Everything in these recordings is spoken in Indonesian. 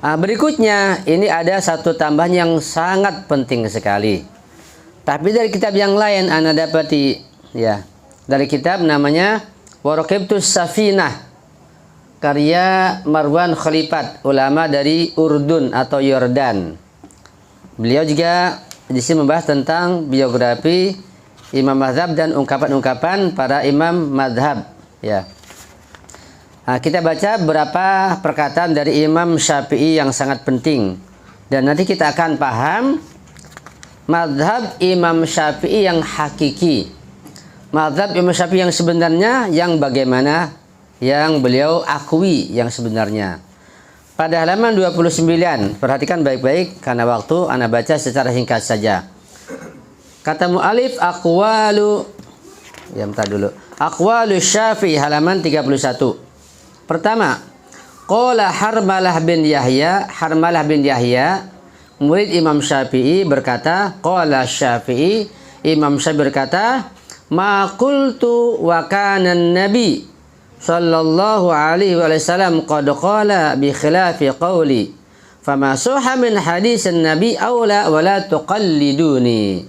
Berikutnya, ini ada satu tambahan yang sangat penting sekali. Tapi dari kitab yang lain ana dapati, ya, dari kitab namanya Waraqibtus Safinah, karya Marwan Khalifat, ulama dari Urdun atau Yordan. Beliau juga di sini membahas tentang biografi imam mazhab dan ungkapan-ungkapan para imam mazhab, ya. Kita baca beberapa perkataan dari Imam Syafi'i yang sangat penting, dan nanti kita akan paham mazhab Imam Syafi'i yang hakiki, mazhab Imam Syafi'i yang sebenarnya, yang bagaimana yang beliau akui yang sebenarnya. Pada halaman 29, perhatikan baik-baik karena waktu, ana baca secara singkat saja. Kata mu'alif aqwalu, ya bentar dulu, aqwalu Syafi'i halaman 31. Pertama, qala Harmalah bin Yahya, Harmalah bin Yahya, murid Imam Syafi'i berkata, qala Syafi'i, Imam Syafi'i berkata, ma qultu wa kana nabi sallallahu alaihi wasallam qad qala bi khilafi qawli, fama suha min hadis nabi aula wa la tuqalliduni.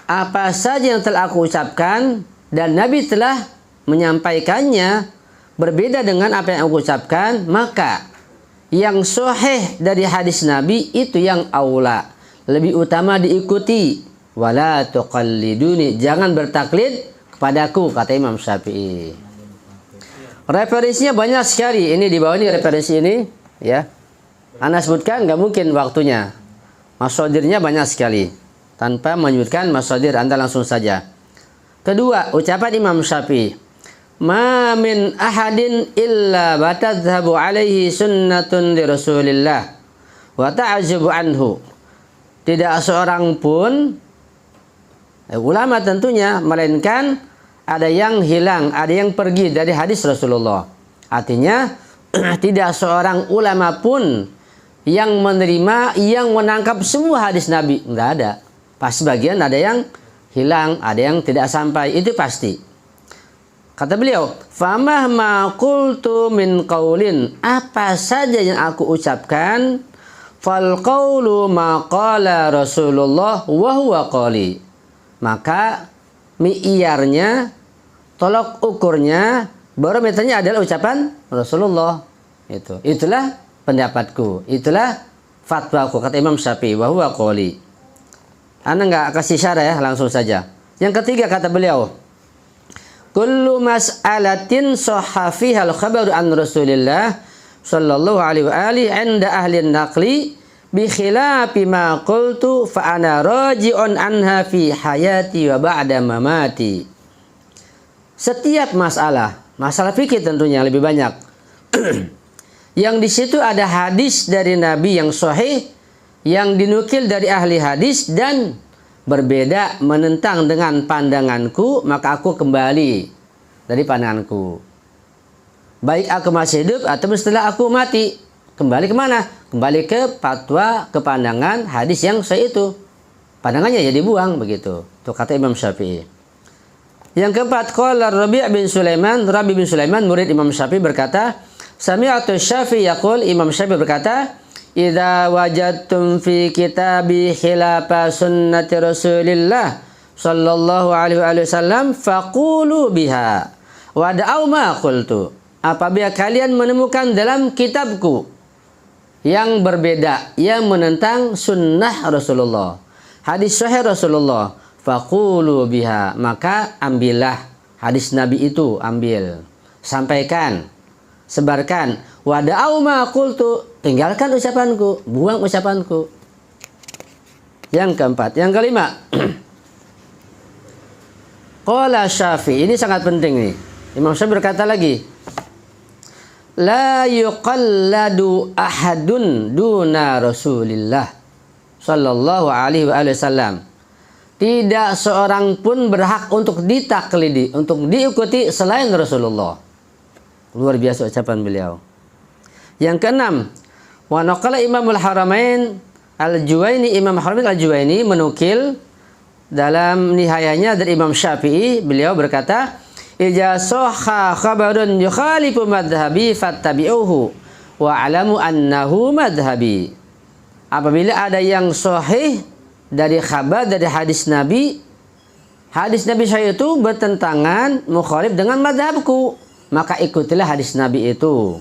Apa saja yang telah aku ucapkan dan Nabi telah menyampaikannya berbeda dengan apa yang aku ucapkan, maka yang sahih dari hadis Nabi itu yang aula, lebih utama diikuti. Wala tuqalliduni, jangan bertaklid kepadaku, kata Imam Syafi'i. Referensinya banyak sekali. Ini di bawah ini referensi ini, ya. Ana sebutkan nggak mungkin waktunya. Mashadirnya banyak sekali. Tanpa menyebutkan mashadir, Anda langsung saja. Kedua, ucapan Imam Syafi'i, ma min ahadin illa batadhabu alaihi sunnatun li Rasulillah wa ta'ajabu anhu. Tidak seorang pun, ulama tentunya, melainkan ada yang hilang, ada yang pergi dari hadis Rasulullah. Artinya tidak seorang ulama pun yang menerima, yang menangkap semua hadis Nabi. Enggak ada. Pasti bagian ada yang hilang, ada yang tidak sampai, itu pasti. Kata beliau, famahma qultu min qaulin, apa saja yang aku ucapkan, fal qaulu ma qala Rasulullah wa huwa qali, maka mi'yarnya, tolok ukurnya, barometernya adalah ucapan Rasulullah. Itulah pendapatku, itulah fatwaku, kata Imam Syafi'i, wa huwa qali. Anda nggak kasih syarah ya, langsung saja. Yang ketiga, kata beliau, kullu mas'alatin sahha fiha al-khabaru an Rasulillah sallallahu alaihi wa alihi 'inda ahli an-naqli bi khilafi ma qultu fa ana raji'un anha fi hayati wa ba'da mamati. Setiap masalah fikih tentunya lebih banyak yang di situ ada hadis dari Nabi yang sahih, yang dinukil dari ahli hadis dan berbeda, menentang dengan pandanganku, maka aku kembali dari pandanganku. Baik aku masih hidup atau setelah aku mati. Kembali kemana? Kembali ke fatwa, ke pandangan hadis yang sahih itu. Pandangannya ya dibuang, begitu. Itu kata Imam Syafi'i. Yang keempat, qala Rabi' bin Sulaiman, Rabi' bin Sulaiman, murid Imam Syafi'i berkata, sami'atu Syafi'i yaqul, Imam Syafi'i berkata, idza wajadtum fi kitabi khilafa sunnati Rasulillah sallallahu alaihi wasallam faqulu biha wa da'u ma qultu. Apabila kalian menemukan dalam kitabku yang berbeda, yang menentang sunnah Rasulullah, hadis sahih Rasulullah, faqulu biha, maka ambillah hadis Nabi itu, ambil, sampaikan, sebarkan. Wa da'u ma qultu, tinggalkan ucapanku, buang ucapanku. Yang keempat, yang kelima, qala Syafi'i, ini sangat penting nih. Imam Syafi'i berkata lagi, la yuqalladu ahadun duna Rasulillah sallallahu alaihi wasallam. Tidak seorang pun berhak untuk ditaklidi, untuk diikuti selain Rasulullah. Luar biasa ucapan beliau. Yang keenam, wa naqala Imamul Haramain Al-Juwaini, Imam Haramain Al-Juwaini menukil dalam nihayanya dari Imam Syafi'i, beliau berkata, idza sahha khabarun yukhalifu madhhabi fattabi'uhu wa a'lamu annahu madhhabi. Apabila ada yang sahih dari khabar dari hadis Nabi saya itu bertentangan mukhalif dengan madhabku, maka ikutilah hadis Nabi itu.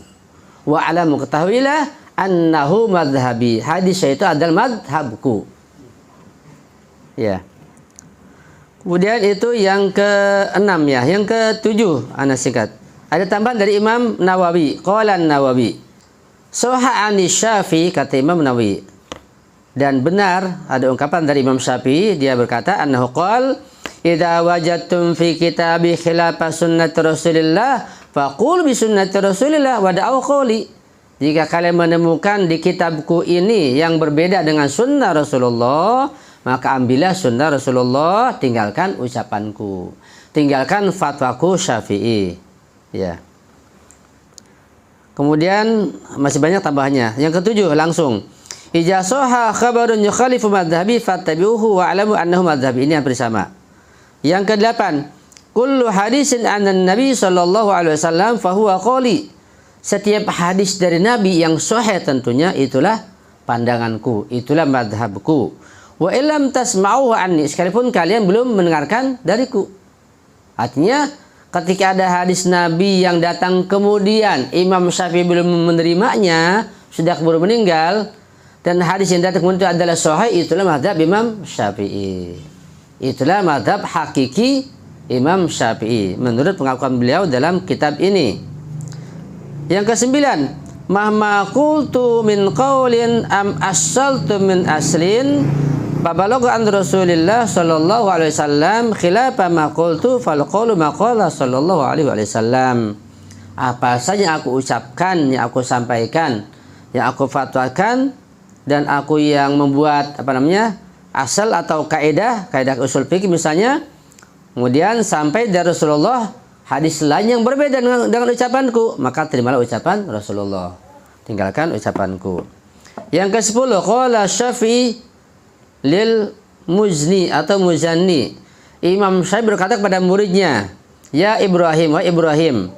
Wa a'lamu, ketahuilah, annahu madhhabi, hadis saya itu adalah madhabku. Ya. Kemudian itu yang ke-6 ya. Yang ke-7 ana singkat. Ada tambahan dari Imam Nawawi. Qala Nawawi, sahha 'ani Syafi'i, kata Imam Nawawi. Dan benar ada ungkapan dari Imam Syafi'i, dia berkata annahu qala idza wajadtum fi kitabi khilafa sunnati Rasulillah faqul bi sunnati Rasulillah wa da'u qawli. Jika kalian menemukan di kitabku ini yang berbeda dengan sunnah Rasulullah, maka ambillah sunnah Rasulullah, tinggalkan ucapanku, tinggalkan fatwaku Syafi'i. Ya. Kemudian masih banyak tambahannya. Yang ke-7 langsung. Idza sahha khabarun yukhalifu madhhabi fattabi'uhu wa'lamu annahu madhhabi. Ini yang bersama. Yang ke-8, kullu hadisin 'anan Nabi sallallahu alaihi wasallam fa huwa qawli. Setiap hadis dari Nabi yang sahih tentunya itulah pandanganku, itulah madhabku. Wa illam tasma'uhu anni, sekalipun kalian belum mendengarkan dariku. Artinya ketika ada hadis Nabi yang datang kemudian Imam Syafi'i belum menerimanya, sudah keburu meninggal, dan hadis yang datang kemudian adalah sahih, itulah madhab Imam Syafi'i. Itulah madhab hakiki Imam Syafi'i menurut pengakuan beliau dalam kitab ini. Yang ke-9, mahma qultu min qaulin am asaltu min aslin babalagha an Rasulillah sallallahu alaihi wasallam khilafa ma qultu fal qawlu ma qala sallallahu alaihi wasallam. Apa saja yang aku ucapkan, yang aku sampaikan, yang aku fatwakan, dan aku yang membuat asal atau kaidah usul fikih misalnya, kemudian sampai dari Rasulullah hadis lain yang berbeda dengan ucapanku, maka terimalah ucapan Rasulullah, tinggalkan ucapanku. Yang ke-10, qala Syafi'i lil Muzni atau Muzanni, Imam Syafi'i berkata kepada muridnya, ya Ibrahim, wa Ibrahim,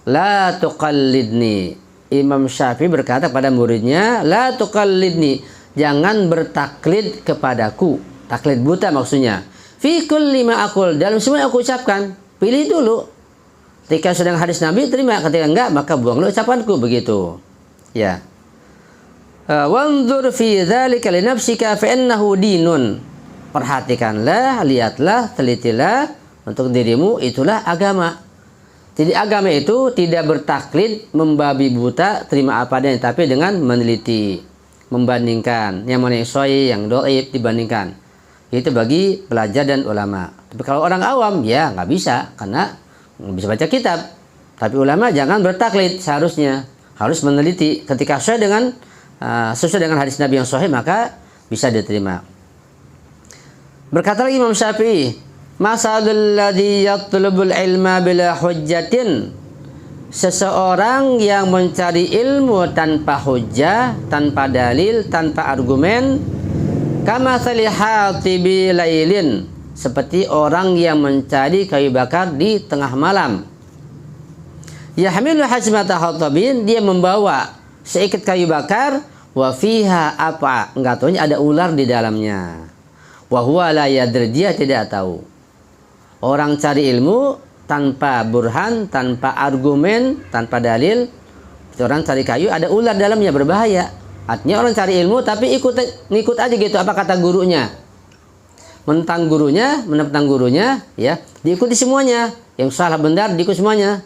la tuqallidni. Imam Syafi'i berkata kepada muridnya, la tuqallidni, jangan bertaklid kepadaku. Taklid buta maksudnya. Fi kulli ma aqul, dalam semua yang aku ucapkan, pilih dulu. Ketika sedang hadis Nabi terima, ketika enggak maka buanglah ucapanku, begitu. Ya. Wanzur fi dzalika li nafsika fa innahu dinun. Perhatikanlah, lihatlah, telitilah untuk dirimu, itulah agama. Jadi agama itu tidak bertaklid, membabi buta, terima apa adanya, tapi dengan meneliti, membandingkan yang mana yang sahih, yang dhaif, dibandingkan. Itu bagi pelajar dan ulama. Tapi kalau orang awam ya nggak bisa, karena nggak bisa baca kitab. Tapi ulama jangan bertaklid, seharusnya harus meneliti. Ketika sesuai dengan hadis Nabi yang sahih, maka bisa diterima. Berkata lagi Imam Syafi'i, masalul ladzi yatlubul ilma bila hujjatin, seseorang yang mencari ilmu tanpa hujjah, tanpa dalil, tanpa argumen, kama salihatibi lailin, seperti orang yang mencari kayu bakar di tengah malam. Yahmilu hazmata hatabin, dia membawa seikat kayu bakar, wa fiha apa, enggak tahunya ada ular di dalamnya. Wa huwa la yadri, dia tidak tahu. Orang cari ilmu tanpa burhan, tanpa argumen, tanpa dalil. Orang cari kayu ada ular dalamnya, berbahaya. Artinya orang cari ilmu tapi ngikut aja gitu apa kata gurunya. Menentang gurunya, ya, diikuti semuanya. Yang salah benar diikuti semuanya.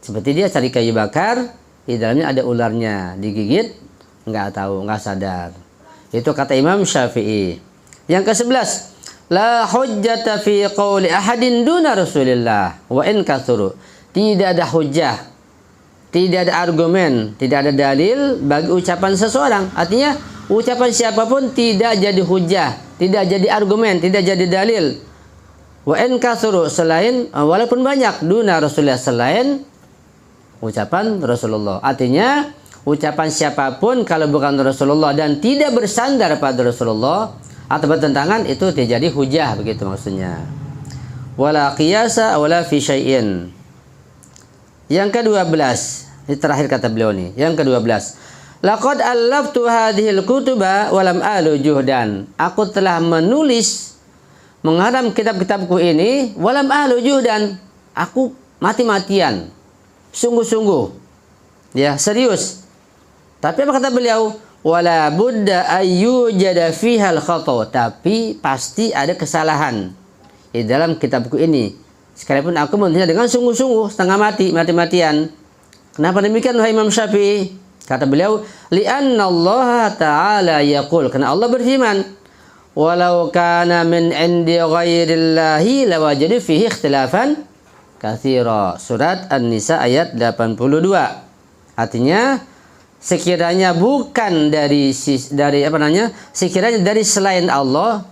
Seperti dia cari kayu bakar, di dalamnya ada ularnya, digigit, nggak tahu, nggak sadar. Itu kata Imam Syafi'i. Yang ke-11, la hujjata fi qawli ahadin duna Rasulillah wa in katsuru. Tidak ada hujjah, tidak ada argumen, tidak ada dalil bagi ucapan seseorang. Artinya ucapan siapapun tidak jadi hujjah, tidak jadi argumen, tidak jadi dalil. Wa in katsuru, selain walaupun banyak, duna Rasulillah, selain ucapan Rasulullah. Artinya ucapan siapapun kalau bukan Rasulullah dan tidak bersandar pada Rasulullah atau bertentangan, itu tidak jadi hujah, begitu maksudnya. Wala qiyasa wala fi syai'in. Yang ke-12, ini terakhir kata beliau nih. Yang ke-12, Laqad allaftu hadhil kutuba walam alu juhdan. Aku telah menulis mengharam kitab-kitabku ini walam alu juhdan. Aku mati-matian, sungguh-sungguh, ya serius. Tapi apa kata beliau? Wala budda ayyujada fihal khata. Tapi pasti ada kesalahan di dalam kitabku ini. Sekalipun aku menulisnya dengan sungguh-sungguh, setengah mati, mati-matian. Kenapa demikian wahai Imam Syafi'i? Kata beliau, li'anna Allah Ta'ala yaqul. Karena Allah berfirman, walau kana min indi ghairillahi lawajadu fihi ikhtilafan katsira. Surat An-Nisa ayat 82. Artinya sekiranya bukan sekiranya dari selain Allah,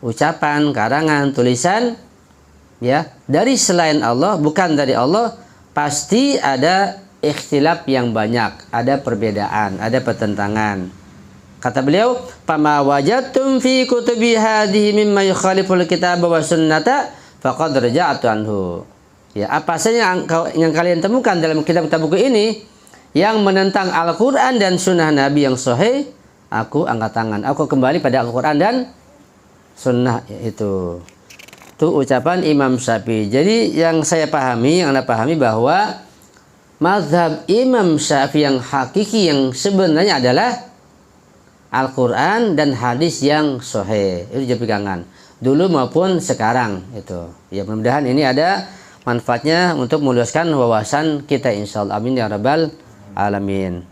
ucapan, karangan, tulisan, ya, dari selain Allah, bukan dari Allah, pasti ada ikhtilaf yang banyak, ada perbedaan, ada pertentangan. Kata beliau, "Fama wajadtum fi kutubi hadhihi mimma yukhaliful kitab wa sunnata faqad raja'tu anhu." Ya, apa saja yang kalian temukan dalam kitab-kitab buku ini yang menentang Al-Qur'an dan sunnah Nabi yang sahih, aku angkat tangan. Aku kembali pada Al-Qur'an dan sunnah itu. Itu ucapan Imam Syafi'i. Jadi yang saya pahami, yang Anda pahami bahwa mazhab Imam Syafi'i yang hakiki yang sebenarnya adalah Al-Quran dan hadis yang sahih. Itu jadi pegangan dulu maupun sekarang itu. Ya, mudah-mudahan ini ada manfaatnya untuk meluaskan wawasan kita insyaallah. Amin ya rabbal alamin.